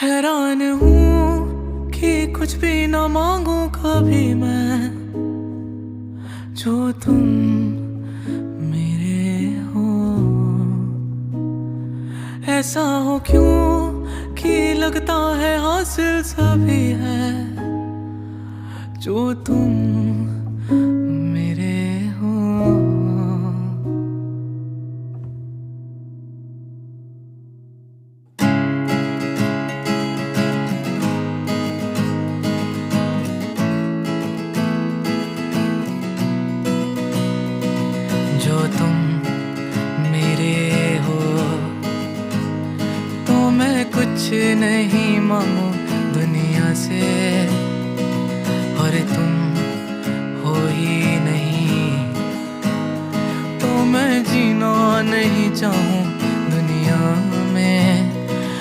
हैरान हूँ कि कुछ भी ना मांगू कभी मैं, जो तुम मेरे हो। ऐसा हो क्यों कि लगता है हासिल सभी है, जो तुम मेरे हो। जो तुम मेरे हो, तो मैं कुछ नहीं मांगू दुनिया से, और तुम हो ही नहीं तो मैं जीना नहीं चाहूँ